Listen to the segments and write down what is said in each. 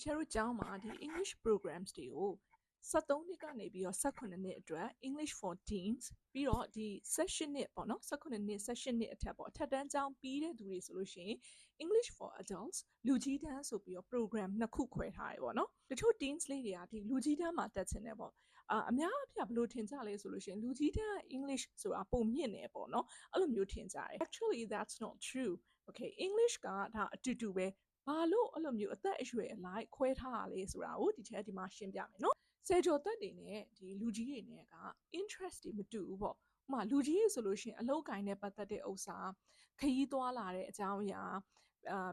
Teacher တို့ကျောင်းမှာဒီ English programs တွေကို73နှစ်ကနေပြီးတော့18နှစ်အတွက် English for Teens ပြီးတော့ဒီ16နှစ်ပေါ့နော်18နှစ်18နှစ်အထက်ပေါ့အထက်တန်းကျောင်းပြီးတဲ့သူတွေဆိုလို့ရှိရင် English for Adults လူကြီးတန်းဆိုပြီးတော့ program နှစ်ခုခွဲထားတယ်ပေါ့နော်တချို့ teens လေးတွေကဒီလူကြီးတန်းမှာတက်ချင်တယ်ပေါ့အများအပြားဘယ်လိုထင်ကြလဲဆိုလို့ရှိရင်လူကြီးတန်း English ဆိုတာပုံမြင့်နေပေါ့နော်အဲ့လိုမျိုးထင်ကြတယ် Actually that's not true okay English ကဒါအတူတူပဲဘာလို့အဲ့လိုမျိုးအသက်အရွယ်အလိုက်ခွဲထားရလဲဆိုတာကိုဒီချက်ဒီမှာရှင်းပြမယ်နော်ဆယ်ကျော်သက်တွေနဲ့ဒီလူကြီးတွေနဲ့က interest တွေမတူဘူးပေါ့ဥပမာလူကြီးတွေဆိုလို့ရှိရင်အလုပ်ကိုင်းနဲ့ပတ်သက်တဲ့ဥစ္စာခရီးသွားလာတဲ့အကြောင်းအရာ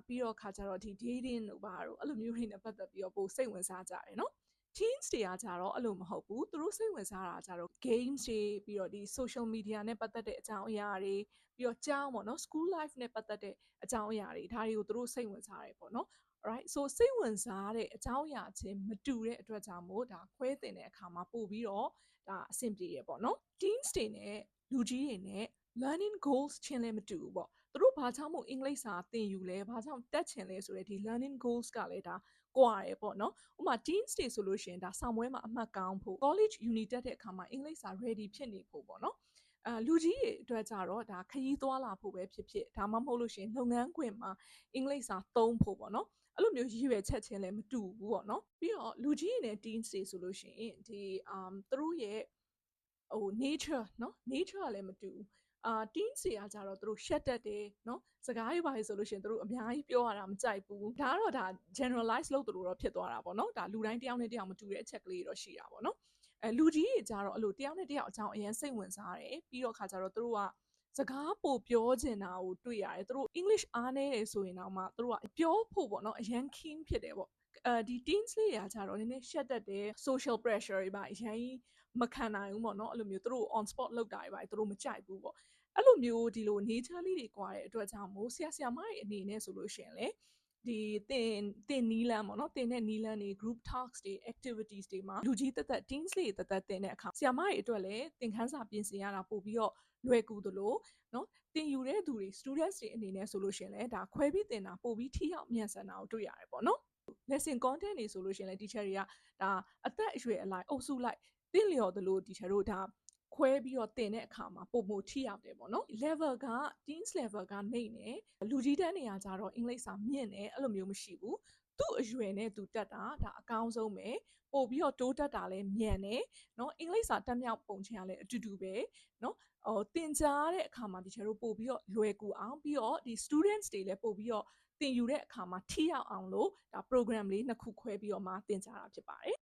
ပြီးတော့ခါကြတော့ဒီ dating တို့ဘာတို့အဲ့လိုမျိုးတွေနဲ့ပတ်သက်ပြီးတော့ပိုစိတ်ဝင်စားကြတယ်နော် teens တွေကကြတော့အဲ့လိုမဟုတ်ဘူးသူတို့စိတ်ဝင်စားတာကြတော့ games တွေပြီးတော့ဒီ social media နဲ့ပတ်သက်တဲ့အကြောင်းအရာတွေပြီးတော့ကျောင်းပေါ့နော် school life နဲ့ပတ်သက်တဲ့အကြောင်းအရာတွေဒါတွေကိုသူတို့စိတ်ဝင်စားတယ်ပေါ့နော် right so စိတ်ဝင်စားတဲ့အကြောင်းအရာချင်းမတူတဲ့အတွက်ကြောင့်မို့ဒါခွဲတင်တဲ့အခါမှာပို့ပြီးတော့ဒါအဆင်ပြေရပေါ့နော် teens တွေနဲ့လူကြီးတွေနဲ့ learning goals ချင်းလည်းမတူဘူးပေါ့သူတို့ဘာကြောင့်မို့အင်္ဂလိပ်စာသင်ယူလဲဘာကြောင့်တက်ချင်လဲဆိုတဲ့ဒီ learning goals ကလည်းဒါကွာရပေါ့နော်ဥပမာ teens တွေဆိုလို့ရှိရင်ဒါဆောင်းပွဲမှာအမှတ်ကောင်းဖို့ college uni တက်တဲ့အခါမှာအင်္ဂလိပ်စာ ready ဖြစ်နေဖို့ပေါ့နော်လူကြီးတွေအတွက်ကြတော့ဒါခရီးသွားလာဖို့ပဲဖြစ်ဖြစ်ဒါမှမဟုတ်လို့ရှိရင်လုပ်ငန်းခွင်မှာအင်္ဂလိပ်စာသုံးဖို့ပေါ့နော်အဲ့လိုမျိုးရည်ရွယ်ချက်ချင်းလည်းမတူဘူးပေါ့နော်ပြီးတော့လူကြီးတွေနဲ့ teens တွေဆိုလို့ရှိရင်ဒီသူတို့ရဲ့nature နော် nature ကလည်းမတူဘူးteens တွေကကြတော့သူတို့ရှက်တတ်တယ်နော်စကားတွေပါလေဆိုလို့ရှိရင်သူတို့အများကြီးပြောရတာမကြိုက်ဘူးဒါကတော့ဒါ generalize လုပ်သူတို့တော့ဖြစ်သွားတာပေါ့နော်ဒါလူတိုင်းတယောက်နဲ့တယောက်မတူတဲ့အချက်ကလေးတော့ရှိတာပေါ့နော်လူကြီးတွေကြတော့အဲ့လိုတယောက်နဲ့တယောက်အကြောင်းအရင်စိတ်ဝင်စားတယ်ပြီးတော့ခါကြတော့သူတို့ကစကားပိုပြောချင်တာကိုတွေ့ရတယ်သူတို့ English အားနည်းတယ်ဆိုရင်တော့မှသူတို့ကပြောဖို့ပေါ့နော်အရင် keen ဖြစ်တယ်ပေါ့ဒီ teens လေးတွေကကြတော့နည်းနည်းရှက်တတ်တယ် social pressure တွေပါအရင်မခံနိုင်ဘူးပေါ့နော်အဲ့လိုမျိုးသူတို့ on spot လောက်တာတွေပါသူတို့မကြိုက်ဘူးပေါ့အဲ့လိုမျိုးဒီလို nature လေးတွေကွာတဲ့အတွက်ကြောင့်မို့ဆရာမတွေအနေနဲ့ဆိုလို့ရှိရင်လေဒီတင်နီလန်းပေါ့နော်တင်တဲ့နီလန်းတွေ group talks တွေ activities တွေမှာလူကြီးတက် teens လေးတက်တင်တဲ့အခါဆရာမတွေအတွက်လည်းသင်ခန်းစာပြင်ဆင်ရတာပို့ပြီးတော့လွယ်ကူသလိုနော်တင်ယူတဲ့သူတွေ students တွေအနေနဲ့ဆိုလို့ရှိရင်လည်းဒါခွဲပြီးတင်တာပို့ပြီးထိရောက်မြန်ဆန်တာကိုတွေ့ရတယ်ပေါ့နော် lesson content တွေဆိုလို့ရှိရင်လည်း teacher တွေကဒါအသက်အရွယ်အလိုက်အုပ်စုလိုက်သင်လျော်သလို teacher တို့ဒါခွဲပြီးတော့တင်တဲ့အခါမှာပုံမထိရောက်တယ်ပေါ့နော် level က teens level ကနေနေလူကြီးတန်းနေရာကြတော့အင်္ဂလိပ်စာမြင့်တယ်အဲ့လိုမျိုးမရှိဘူးသူ့အရွယ်နဲ့သူတက်တာဒါအကောင်းဆုံးပဲပို့ပြီးတော့တိုးတက်တာလည်းမြန်တယ်เนาะအင်္ဂလိပ်စာတက်မြောက်ပုံချင်းကလည်းအတူတူပဲเนาะတင်ကြားတဲ့အခါမှာ teacher တို့ပို့ပြီးတော့လွယ်ကူအောင်ပြီးတော့ဒီ students တွေလည်းပို့ပြီးတော့သင်ယူတဲ့အခါမှာထိရောက်အောင်လို့ဒါ program လေးနှစ်ခုခွဲပြီးတော့မှသင်ကြားတာဖြစ်ပါတယ်